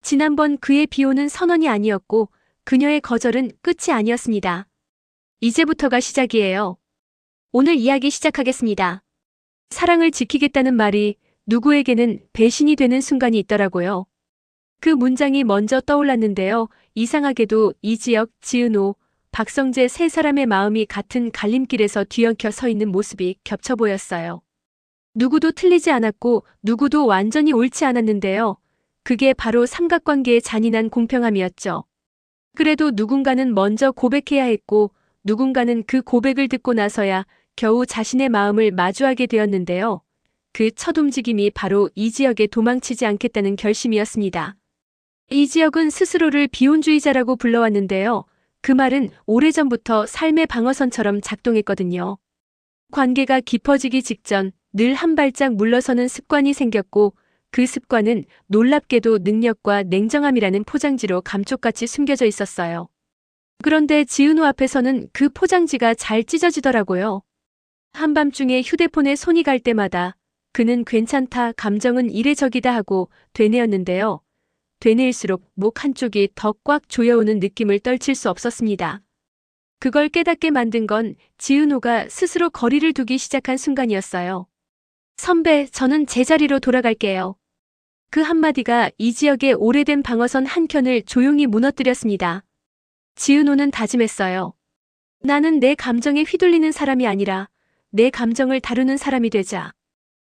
지난번 그의 비호는 선언이 아니었고 그녀의 거절은 끝이 아니었습니다. 이제부터가 시작이에요. 오늘 이야기 시작하겠습니다. 사랑을 지키겠다는 말이 누구에게는 배신이 되는 순간이 있더라고요. 그 문장이 먼저 떠올랐는데요. 이상하게도 이지혁, 지은호, 박성재 세 사람의 마음이 같은 갈림길에서 뒤엉켜 서 있는 모습이 겹쳐 보였어요. 누구도 틀리지 않았고 누구도 완전히 옳지 않았는데요. 그게 바로 삼각관계의 잔인한 공평함이었죠. 그래도 누군가는 먼저 고백해야 했고 누군가는 그 고백을 듣고 나서야 겨우 자신의 마음을 마주하게 되었는데요. 그 첫 움직임이 바로 이지혁의 도망치지 않겠다는 결심이었습니다. 이지혁은 스스로를 비혼주의자라고 불러왔는데요. 그 말은 오래전부터 삶의 방어선처럼 작동했거든요. 관계가 깊어지기 직전 늘 한 발짝 물러서는 습관이 생겼고 그 습관은 놀랍게도 능력과 냉정함이라는 포장지로 감쪽같이 숨겨져 있었어요. 그런데 지은호 앞에서는 그 포장지가 잘 찢어지더라고요. 한밤중에 휴대폰에 손이 갈 때마다 그는 괜찮다, 감정은 이래저기다 하고 되뇌었는데요. 되뇌일수록 목 한쪽이 더 꽉 조여오는 느낌을 떨칠 수 없었습니다. 그걸 깨닫게 만든 건 지은호가 스스로 거리를 두기 시작한 순간이었어요. 선배, 저는 제자리로 돌아갈게요. 그 한마디가 이지혁의 오래된 방어선 한켠을 조용히 무너뜨렸습니다. 지은호는 다짐했어요. 나는 내 감정에 휘둘리는 사람이 아니라 내 감정을 다루는 사람이 되자.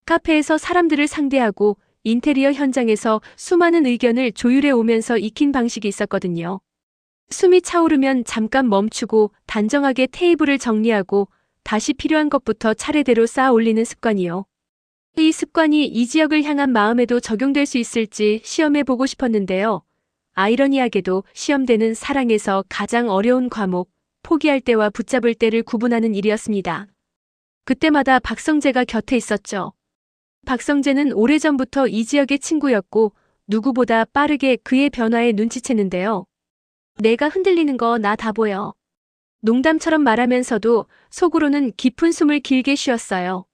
카페에서 사람들을 상대하고 인테리어 현장에서 수많은 의견을 조율해 오면서 익힌 방식이 있었거든요. 숨이 차오르면 잠깐 멈추고 단정하게 테이블을 정리하고 다시 필요한 것부터 차례대로 쌓아 올리는 습관이요. 이 습관이 이지혁을 향한 마음에도 적용될 수 있을지 시험해보고 싶었는데요. 아이러니하게도 시험되는 사랑에서 가장 어려운 과목, 포기할 때와 붙잡을 때를 구분하는 일이었습니다. 그때마다 박성재가 곁에 있었죠. 박성재는 오래전부터 이지혁의 친구였고 누구보다 빠르게 그의 변화에 눈치챘는데요. 내가 흔들리는 거 나 다 보여. 농담처럼 말하면서도 속으로는 깊은 숨을 길게 쉬었어요.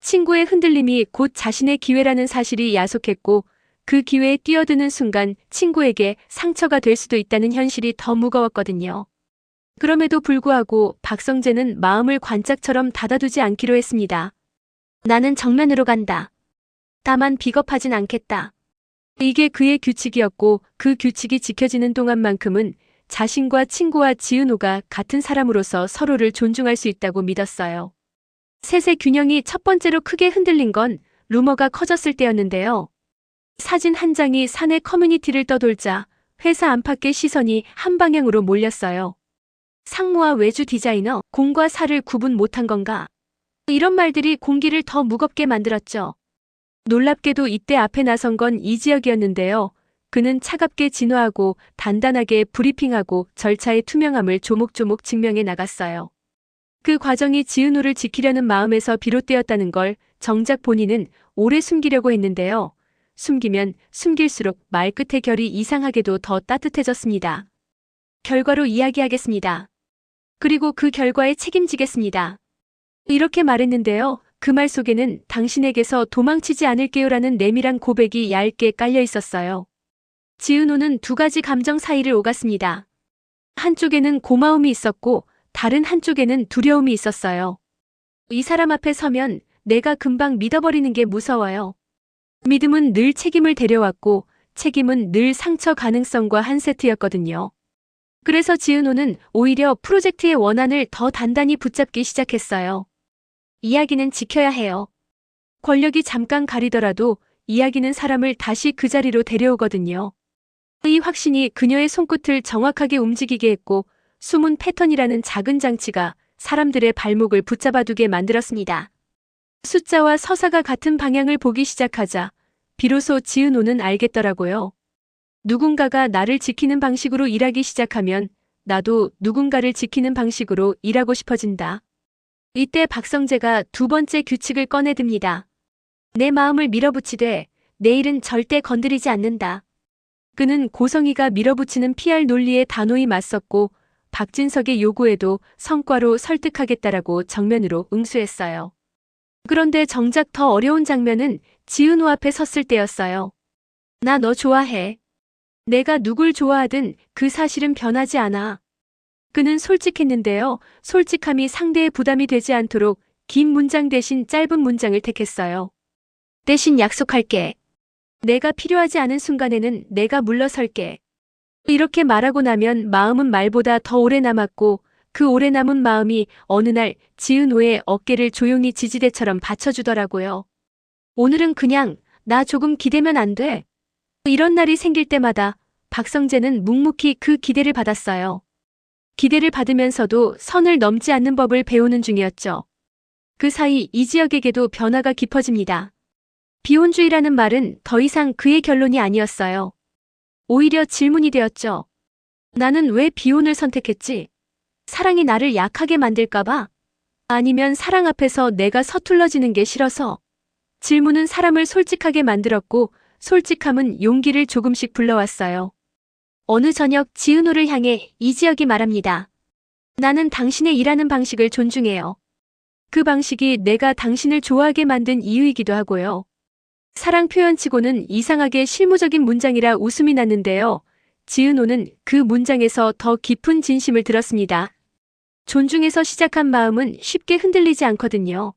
친구의 흔들림이 곧 자신의 기회라는 사실이 야속했고 그 기회에 뛰어드는 순간 친구에게 상처가 될 수도 있다는 현실이 더 무거웠거든요. 그럼에도 불구하고 박성재는 마음을 관짝처럼 닫아두지 않기로 했습니다. 나는 정면으로 간다. 다만 비겁하진 않겠다. 이게 그의 규칙이었고 그 규칙이 지켜지는 동안만큼은 자신과 친구와 지은호가 같은 사람으로서 서로를 존중할 수 있다고 믿었어요. 셋의 균형이 첫 번째로 크게 흔들린 건 루머가 커졌을 때였는데요. 사진 한 장이 사내 커뮤니티를 떠돌자 회사 안팎의 시선이 한 방향으로 몰렸어요. 상무와 외주 디자이너, 공과 사를 구분 못한 건가? 이런 말들이 공기를 더 무겁게 만들었죠. 놀랍게도 이때 앞에 나선 건 이지혁이었는데요. 그는 차갑게 진화하고 단단하게 브리핑하고 절차의 투명함을 조목조목 증명해 나갔어요. 그 과정이 지은호를 지키려는 마음에서 비롯되었다는 걸 정작 본인은 오래 숨기려고 했는데요. 숨기면 숨길수록 말끝의 결이 이상하게도 더 따뜻해졌습니다. 결과로 이야기하겠습니다. 그리고 그 결과에 책임지겠습니다. 이렇게 말했는데요. 그 말 속에는 당신에게서 도망치지 않을게요라는 내밀한 고백이 얇게 깔려 있었어요. 지은호는 두 가지 감정 사이를 오갔습니다. 한쪽에는 고마움이 있었고 다른 한쪽에는 두려움이 있었어요. 이 사람 앞에 서면 내가 금방 믿어버리는 게 무서워요. 믿음은 늘 책임을 데려왔고 책임은 늘 상처 가능성과 한 세트였거든요. 그래서 지은호는 오히려 프로젝트의 원한을 더 단단히 붙잡기 시작했어요. 이야기는 지켜야 해요. 권력이 잠깐 가리더라도 이야기는 사람을 다시 그 자리로 데려오거든요. 이 확신이 그녀의 손끝을 정확하게 움직이게 했고 숨은 패턴이라는 작은 장치가 사람들의 발목을 붙잡아두게 만들었습니다. 숫자와 서사가 같은 방향을 보기 시작하자 비로소 지은호는 알겠더라고요. 누군가가 나를 지키는 방식으로 일하기 시작하면 나도 누군가를 지키는 방식으로 일하고 싶어진다. 이때 박성재가 두 번째 규칙을 꺼내듭니다. 내 마음을 밀어붙이되 내일은 절대 건드리지 않는다. 그는 고성희가 밀어붙이는 PR 논리에 단호히 맞섰고 박진석의 요구에도 성과로 설득하겠다라고 정면으로 응수했어요. 그런데 정작 더 어려운 장면은 지은호 앞에 섰을 때였어요. 나 너 좋아해. 내가 누굴 좋아하든 그 사실은 변하지 않아. 그는 솔직했는데요. 솔직함이 상대의 부담이 되지 않도록 긴 문장 대신 짧은 문장을 택했어요. 대신 약속할게. 내가 필요하지 않은 순간에는 내가 물러설게. 이렇게 말하고 나면 마음은 말보다 더 오래 남았고 그 오래 남은 마음이 어느 날 지은호의 어깨를 조용히 지지대처럼 받쳐주더라고요. 오늘은 그냥 나 조금 기대면 안 돼. 이런 날이 생길 때마다 박성재는 묵묵히 그 기대를 받았어요. 기대를 받으면서도 선을 넘지 않는 법을 배우는 중이었죠. 그 사이 이지혁에게도 변화가 깊어집니다. 비혼주의라는 말은 더 이상 그의 결론이 아니었어요. 오히려 질문이 되었죠. 나는 왜 비혼을 선택했지? 사랑이 나를 약하게 만들까봐? 아니면 사랑 앞에서 내가 서툴러지는 게 싫어서? 질문은 사람을 솔직하게 만들었고 솔직함은 용기를 조금씩 불러왔어요. 어느 저녁 지은호를 향해 이지혁이 말합니다. 나는 당신의 일하는 방식을 존중해요. 그 방식이 내가 당신을 좋아하게 만든 이유이기도 하고요. 사랑 표현치고는 이상하게 실무적인 문장이라 웃음이 났는데요. 지은호는 그 문장에서 더 깊은 진심을 들었습니다. 존중해서 시작한 마음은 쉽게 흔들리지 않거든요.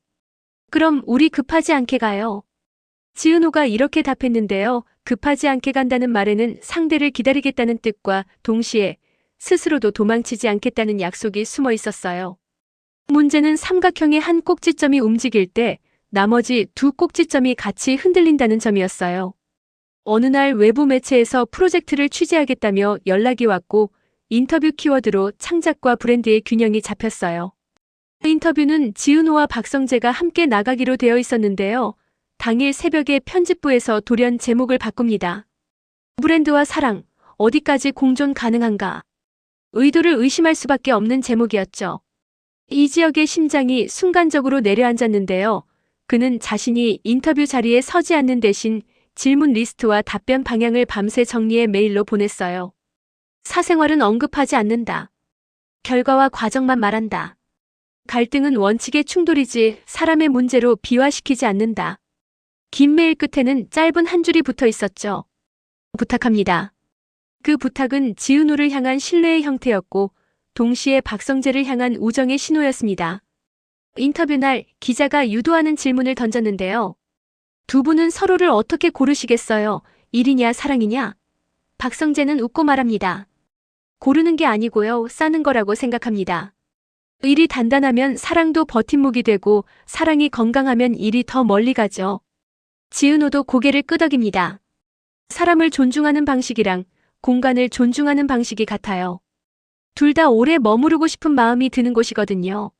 그럼 우리 급하지 않게 가요. 지은호가 이렇게 답했는데요. 급하지 않게 간다는 말에는 상대를 기다리겠다는 뜻과 동시에 스스로도 도망치지 않겠다는 약속이 숨어 있었어요. 문제는 삼각형의 한 꼭지점이 움직일 때 나머지 두 꼭지점이 같이 흔들린다는 점이었어요. 어느 날 외부 매체에서 프로젝트를 취재하겠다며 연락이 왔고 인터뷰 키워드로 창작과 브랜드의 균형이 잡혔어요. 인터뷰는 지은호와 박성재가 함께 나가기로 되어 있었는데요. 당일 새벽에 편집부에서 돌연 제목을 바꿉니다. 브랜드와 사랑, 어디까지 공존 가능한가? 의도를 의심할 수밖에 없는 제목이었죠. 이지혁의 심장이 순간적으로 내려앉았는데요. 그는 자신이 인터뷰 자리에 서지 않는 대신 질문 리스트와 답변 방향을 밤새 정리해 메일로 보냈어요. 사생활은 언급하지 않는다. 결과와 과정만 말한다. 갈등은 원칙의 충돌이지 사람의 문제로 비화시키지 않는다. 긴 메일 끝에는 짧은 한 줄이 붙어 있었죠. 부탁합니다. 그 부탁은 지은호를 향한 신뢰의 형태였고 동시에 박성재를 향한 우정의 신호였습니다. 인터뷰 날 기자가 유도하는 질문을 던졌는데요. 두 분은 서로를 어떻게 고르시겠어요? 일이냐 사랑이냐? 박성재는 웃고 말합니다. 고르는 게 아니고요. 싸는 거라고 생각합니다. 일이 단단하면 사랑도 버팀목이 되고 사랑이 건강하면 일이 더 멀리 가죠. 지은호도 고개를 끄덕입니다. 사람을 존중하는 방식이랑 공간을 존중하는 방식이 같아요. 둘 다 오래 머무르고 싶은 마음이 드는 곳이거든요.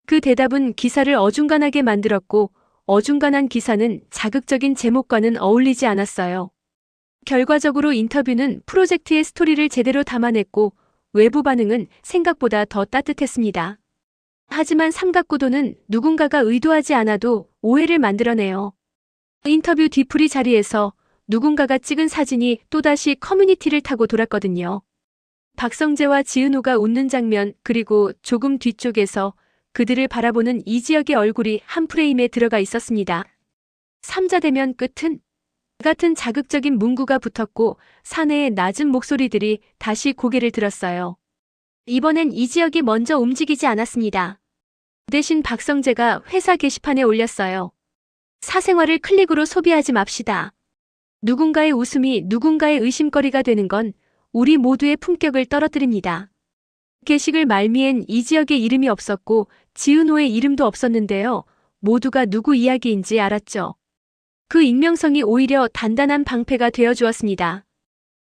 그 대답은 기사를 어중간하게 만들었고 어중간한 기사는 자극적인 제목과는 어울리지 않았어요. 결과적으로 인터뷰는 프로젝트의 스토리를 제대로 담아냈고 외부 반응은 생각보다 더 따뜻했습니다. 하지만 삼각구도는 누군가가 의도하지 않아도 오해를 만들어내요. 인터뷰 뒤풀이 자리에서 누군가가 찍은 사진이 또다시 커뮤니티를 타고 돌았거든요. 박성재와 지은호가 웃는 장면 그리고 조금 뒤쪽에서 그들을 바라보는 이지혁의 얼굴이 한 프레임에 들어가 있었습니다. 삼자대면 끝은 같은 자극적인 문구가 붙었고 사내의 낮은 목소리들이 다시 고개를 들었어요. 이번엔 이지혁이 먼저 움직이지 않았습니다. 대신 박성재가 회사 게시판에 올렸어요. 사생활을 클릭으로 소비하지 맙시다. 누군가의 웃음이 누군가의 의심거리가 되는 건 우리 모두의 품격을 떨어뜨립니다. 게시글 말미엔 이지혁의 이름이 없었고 지은호의 이름도 없었는데요. 모두가 누구 이야기인지 알았죠. 그 익명성이 오히려 단단한 방패가 되어주었습니다.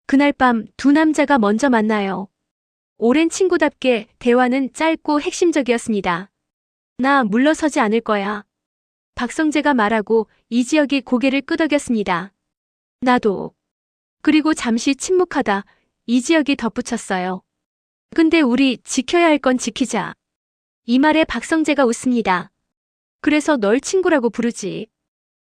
그날 밤 두 남자가 먼저 만나요. 오랜 친구답게 대화는 짧고 핵심적이었습니다. 나 물러서지 않을 거야. 박성재가 말하고 이지혁이 고개를 끄덕였습니다. 나도. 그리고 잠시 침묵하다 이지혁이 덧붙였어요. 근데 우리 지켜야 할 건 지키자. 이 말에 박성재가 웃습니다. 그래서 널 친구라고 부르지.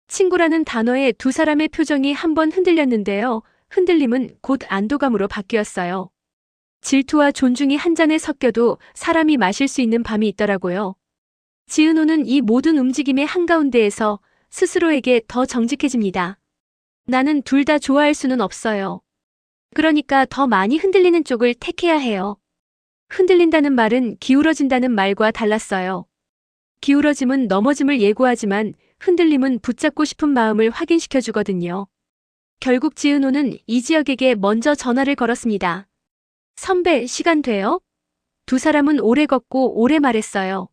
친구라는 단어에 두 사람의 표정이 한번 흔들렸는데요. 흔들림은 곧 안도감으로 바뀌었어요. 질투와 존중이 한 잔에 섞여도 사람이 마실 수 있는 밤이 있더라고요. 지은호는 이 모든 움직임의 한가운데에서 스스로에게 더 정직해집니다. 나는 둘 다 좋아할 수는 없어요. 그러니까 더 많이 흔들리는 쪽을 택해야 해요. 흔들린다는 말은 기울어진다는 말과 달랐어요. 기울어짐은 넘어짐을 예고하지만 흔들림은 붙잡고 싶은 마음을 확인시켜 주거든요. 결국 지은호는 이지혁에게 먼저 전화를 걸었습니다. 선배, 시간 돼요? 두 사람은 오래 걷고 오래 말했어요.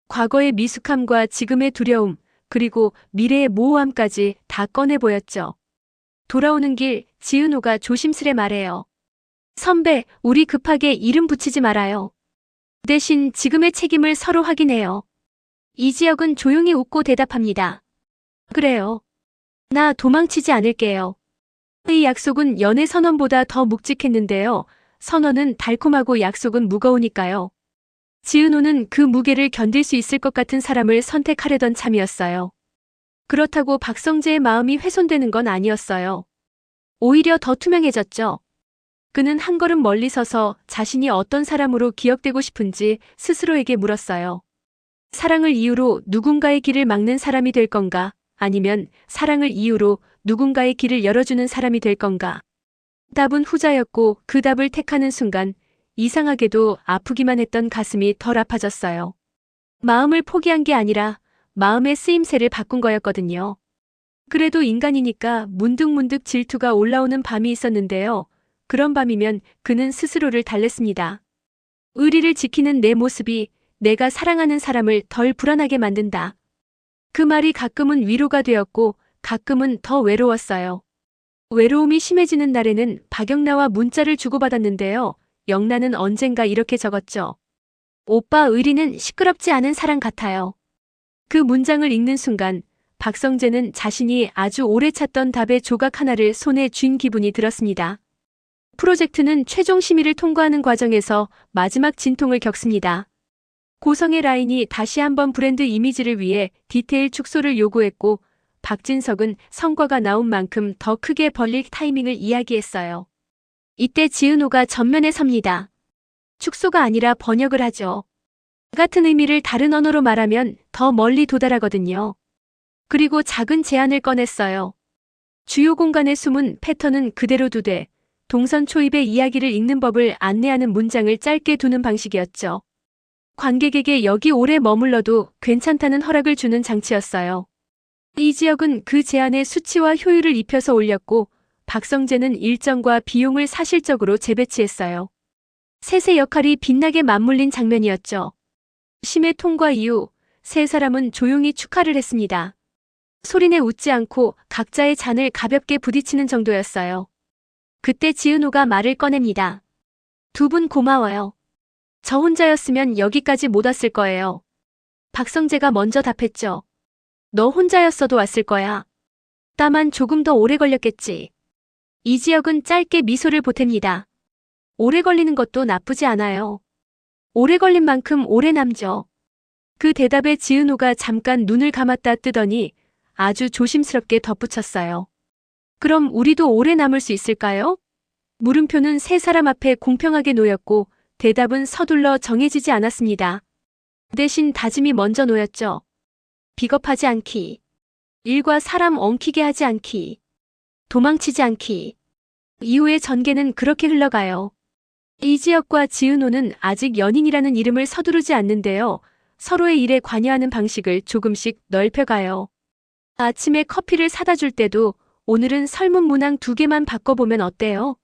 과거의 미숙함과 지금의 두려움, 그리고 미래의 모호함까지 다 꺼내 보였죠. 돌아오는 길, 지은호가 조심스레 말해요. 선배, 우리 급하게 이름 붙이지 말아요. 대신 지금의 책임을 서로 확인해요. 이지혁은 조용히 웃고 대답합니다. 그래요. 나 도망치지 않을게요. 이 약속은 연애 선언보다 더 묵직했는데요. 선언은 달콤하고 약속은 무거우니까요. 지은호는 그 무게를 견딜 수 있을 것 같은 사람을 선택하려던 참이었어요. 그렇다고 박성재의 마음이 훼손되는 건 아니었어요. 오히려 더 투명해졌죠. 그는 한 걸음 멀리 서서 자신이 어떤 사람으로 기억되고 싶은지 스스로에게 물었어요. 사랑을 이유로 누군가의 길을 막는 사람이 될 건가? 아니면 사랑을 이유로 누군가의 길을 열어주는 사람이 될 건가? 답은 후자였고 그 답을 택하는 순간 이상하게도 아프기만 했던 가슴이 덜 아파졌어요. 마음을 포기한 게 아니라 마음의 쓰임새를 바꾼 거였거든요. 그래도 인간이니까 문득문득 질투가 올라오는 밤이 있었는데요. 그런 밤이면 그는 스스로를 달랬습니다. 의리를 지키는 내 모습이 내가 사랑하는 사람을 덜 불안하게 만든다. 그 말이 가끔은 위로가 되었고 가끔은 더 외로웠어요. 외로움이 심해지는 날에는 박영나와 문자를 주고받았는데요. 영나는 언젠가 이렇게 적었죠. 오빠 의리는 시끄럽지 않은 사랑 같아요. 그 문장을 읽는 순간 박성재는 자신이 아주 오래 찾던 답의 조각 하나를 손에 쥔 기분이 들었습니다. 프로젝트는 최종 심의를 통과하는 과정에서 마지막 진통을 겪습니다. 고성의 라인이 다시 한번 브랜드 이미지를 위해 디테일 축소를 요구했고 박진석은 성과가 나온 만큼 더 크게 벌릴 타이밍을 이야기했어요. 이때 지은호가 전면에 섭니다. 축소가 아니라 번역을 하죠. 같은 의미를 다른 언어로 말하면 더 멀리 도달하거든요. 그리고 작은 제안을 꺼냈어요. 주요 공간의 숨은 패턴은 그대로 두되 동선 초입의 이야기를 읽는 법을 안내하는 문장을 짧게 두는 방식이었죠. 관객에게 여기 오래 머물러도 괜찮다는 허락을 주는 장치였어요. 이지혁은 그 제안에 수치와 효율을 입혀서 올렸고 박성재는 일정과 비용을 사실적으로 재배치했어요. 셋의 역할이 빛나게 맞물린 장면이었죠. 심의 통과 이후 세 사람은 조용히 축하를 했습니다. 소리내 웃지 않고 각자의 잔을 가볍게 부딪히는 정도였어요. 그때 지은호가 말을 꺼냅니다. 두 분 고마워요. 저 혼자였으면 여기까지 못 왔을 거예요. 박성재가 먼저 답했죠. 너 혼자였어도 왔을 거야. 다만 조금 더 오래 걸렸겠지. 이지혁은 짧게 미소를 보탭니다. 오래 걸리는 것도 나쁘지 않아요. 오래 걸린 만큼 오래 남죠. 그 대답에 지은호가 잠깐 눈을 감았다 뜨더니 아주 조심스럽게 덧붙였어요. 그럼 우리도 오래 남을 수 있을까요? 물음표는 세 사람 앞에 공평하게 놓였고 대답은 서둘러 정해지지 않았습니다. 대신 다짐이 먼저 놓였죠. 비겁하지 않기. 일과 사람 엉키게 하지 않기. 도망치지 않기. 이후의 전개는 그렇게 흘러가요. 이지혁과 지은호는 아직 연인이라는 이름을 서두르지 않는데요. 서로의 일에 관여하는 방식을 조금씩 넓혀가요. 아침에 커피를 사다 줄 때도 오늘은 설문 문항 2개만 바꿔보면 어때요?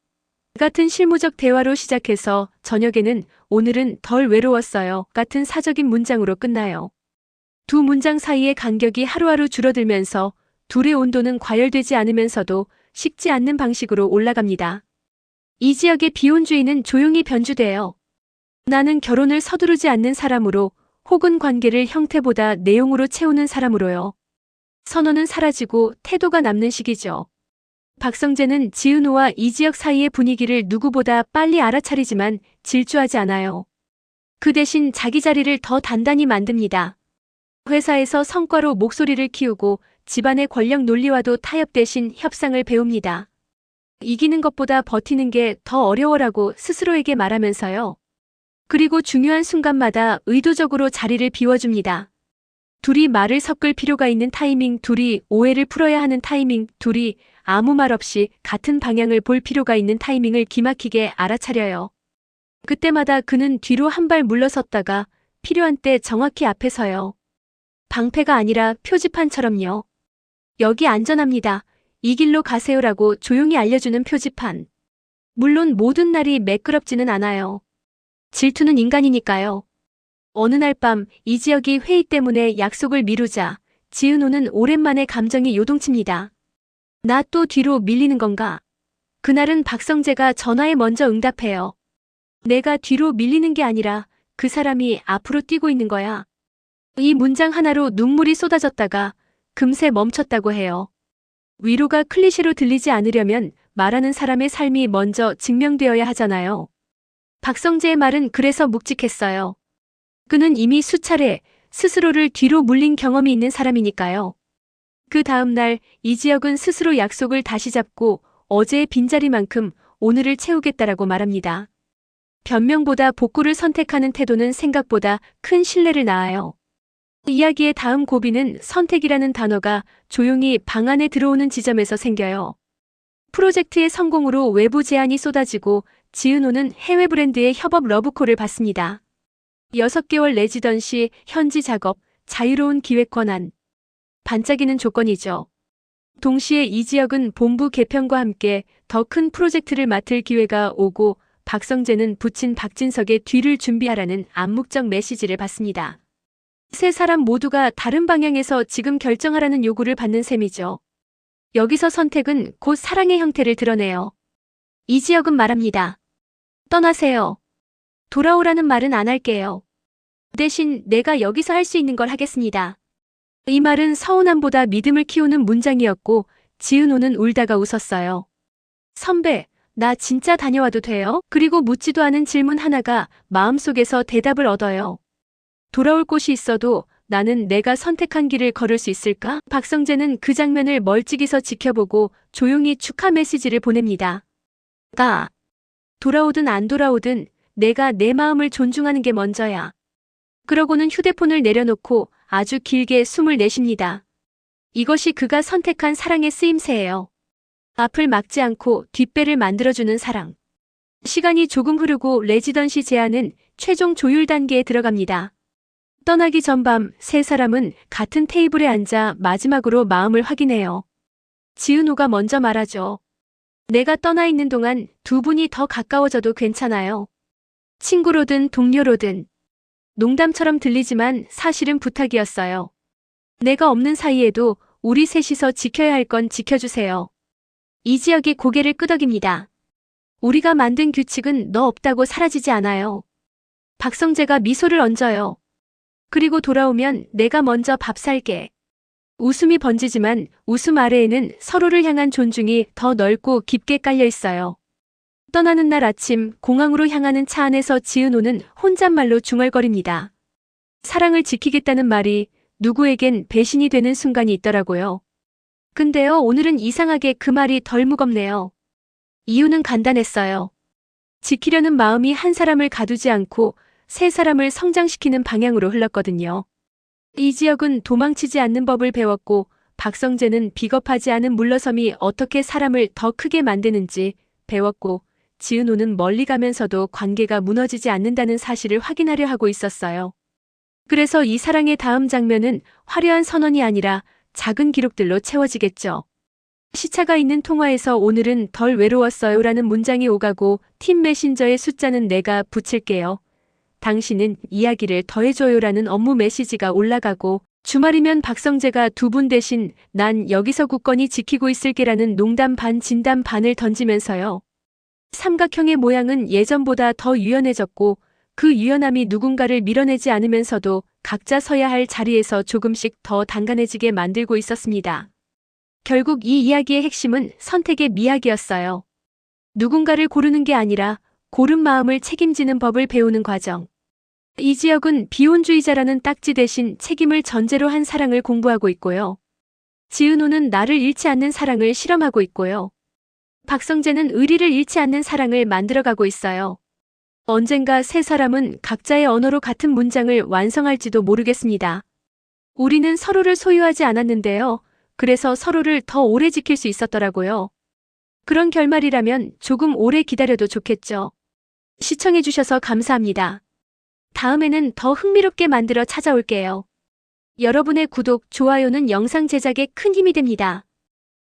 같은 실무적 대화로 시작해서 저녁에는 오늘은 덜 외로웠어요. 같은 사적인 문장으로 끝나요. 두 문장 사이의 간격이 하루하루 줄어들면서 둘의 온도는 과열되지 않으면서도 식지 않는 방식으로 올라갑니다. 이지혁의 비혼주의는 조용히 변주돼요. 나는 결혼을 서두르지 않는 사람으로 혹은 관계를 형태보다 내용으로 채우는 사람으로요. 선언은 사라지고 태도가 남는 시기죠. 박성재는 지은호와 이지혁 사이의 분위기를 누구보다 빨리 알아차리지만 질주하지 않아요. 그 대신 자기 자리를 더 단단히 만듭니다. 회사에서 성과로 목소리를 키우고 집안의 권력 논리와도 타협 대신 협상을 배웁니다. 이기는 것보다 버티는 게 더 어려워라고 스스로에게 말하면서요. 그리고 중요한 순간마다 의도적으로 자리를 비워줍니다. 둘이 말을 섞을 필요가 있는 타이밍, 둘이 오해를 풀어야 하는 타이밍, 둘이 아무 말 없이 같은 방향을 볼 필요가 있는 타이밍을 기막히게 알아차려요. 그때마다 그는 뒤로 한 발 물러섰다가 필요한 때 정확히 앞에 서요. 방패가 아니라 표지판처럼요. 여기 안전합니다. 이 길로 가세요라고 조용히 알려주는 표지판. 물론 모든 날이 매끄럽지는 않아요. 질투는 인간이니까요. 어느 날 밤 이지혁이 회의 때문에 약속을 미루자 지은호는 오랜만에 감정이 요동칩니다. 나 또 뒤로 밀리는 건가? 그날은 박성재가 전화에 먼저 응답해요. 내가 뒤로 밀리는 게 아니라 그 사람이 앞으로 뛰고 있는 거야. 이 문장 하나로 눈물이 쏟아졌다가 금세 멈췄다고 해요. 위로가 클리셰로 들리지 않으려면 말하는 사람의 삶이 먼저 증명되어야 하잖아요. 박성재의 말은 그래서 묵직했어요. 그는 이미 수차례 스스로를 뒤로 물린 경험이 있는 사람이니까요. 그 다음 날 이지혁은 스스로 약속을 다시 잡고 어제의 빈자리만큼 오늘을 채우겠다라고 말합니다. 변명보다 복구를 선택하는 태도는 생각보다 큰 신뢰를 낳아요. 이야기의 다음 고비는 선택이라는 단어가 조용히 방 안에 들어오는 지점에서 생겨요. 프로젝트의 성공으로 외부 제안이 쏟아지고 지은호는 해외 브랜드의 협업 러브콜을 받습니다. 6개월 레지던시, 현지 작업, 자유로운 기획 권한. 반짝이는 조건이죠. 동시에 이지혁은 본부 개편과 함께 더 큰 프로젝트를 맡을 기회가 오고 박성재는 부친 박진석의 뒤를 준비하라는 암묵적 메시지를 받습니다. 세 사람 모두가 다른 방향에서 지금 결정하라는 요구를 받는 셈이죠. 여기서 선택은 곧 사랑의 형태를 드러내요. 이지혁은 말합니다. 떠나세요. 돌아오라는 말은 안 할게요. 대신 내가 여기서 할 수 있는 걸 하겠습니다. 이 말은 서운함보다 믿음을 키우는 문장이었고 지은호는 울다가 웃었어요. 선배, 나 진짜 다녀와도 돼요? 그리고 묻지도 않은 질문 하나가 마음속에서 대답을 얻어요. 돌아올 곳이 있어도 나는 내가 선택한 길을 걸을 수 있을까? 박성재는 그 장면을 멀찍이서 지켜보고 조용히 축하 메시지를 보냅니다. 돌아오든 안 돌아오든 내가 내 마음을 존중하는 게 먼저야. 그러고는 휴대폰을 내려놓고 아주 길게 숨을 내쉽니다. 이것이 그가 선택한 사랑의 쓰임새예요. 앞을 막지 않고 뒷배를 만들어주는 사랑. 시간이 조금 흐르고 레지던시 제안은 최종 조율 단계에 들어갑니다. 떠나기 전밤 세 사람은 같은 테이블에 앉아 마지막으로 마음을 확인해요. 지은호가 먼저 말하죠. 내가 떠나 있는 동안 두 분이 더 가까워져도 괜찮아요. 친구로든 동료로든. 농담처럼 들리지만 사실은 부탁이었어요. 내가 없는 사이에도 우리 셋이서 지켜야 할 건 지켜주세요. 이지혁이 고개를 끄덕입니다. 우리가 만든 규칙은 너 없다고 사라지지 않아요. 박성재가 미소를 얹어요. 그리고 돌아오면 내가 먼저 밥 살게. 웃음이 번지지만 웃음 아래에는 서로를 향한 존중이 더 넓고 깊게 깔려 있어요. 떠나는 날 아침 공항으로 향하는 차 안에서 지은호는 혼잣말로 중얼거립니다. 사랑을 지키겠다는 말이 누구에겐 배신이 되는 순간이 있더라고요. 근데요, 오늘은 이상하게 그 말이 덜 무겁네요. 이유는 간단했어요. 지키려는 마음이 한 사람을 가두지 않고 세 사람을 성장시키는 방향으로 흘렀거든요. 이지혁은 도망치지 않는 법을 배웠고 박성재는 비겁하지 않은 물러섬이 어떻게 사람을 더 크게 만드는지 배웠고 지은호는 멀리 가면서도 관계가 무너지지 않는다는 사실을 확인하려 하고 있었어요. 그래서 이 사랑의 다음 장면은 화려한 선언이 아니라 작은 기록들로 채워지겠죠. 시차가 있는 통화에서 오늘은 덜 외로웠어요라는 문장이 오가고 팀 메신저의 숫자는 내가 붙일게요. 당신은 이야기를 더해줘요라는 업무 메시지가 올라가고 주말이면 박성재가 두 분 대신 난 여기서 굳건히 지키고 있을게라는 농담 반 진담 반을 던지면서요. 삼각형의 모양은 예전보다 더 유연해졌고 그 유연함이 누군가를 밀어내지 않으면서도 각자 서야 할 자리에서 조금씩 더 단단해지게 만들고 있었습니다. 결국 이 이야기의 핵심은 선택의 미학이었어요. 누군가를 고르는 게 아니라 고른 마음을 책임지는 법을 배우는 과정. 이지혁은 비혼주의자라는 딱지 대신 책임을 전제로 한 사랑을 공부하고 있고요. 지은호는 나를 잃지 않는 사랑을 실험하고 있고요. 박성재는 의리를 잃지 않는 사랑을 만들어가고 있어요. 언젠가 세 사람은 각자의 언어로 같은 문장을 완성할지도 모르겠습니다. 우리는 서로를 소유하지 않았는데요. 그래서 서로를 더 오래 지킬 수 있었더라고요. 그런 결말이라면 조금 오래 기다려도 좋겠죠. 시청해주셔서 감사합니다. 다음에는 더 흥미롭게 만들어 찾아올게요. 여러분의 구독, 좋아요는 영상 제작에 큰 힘이 됩니다.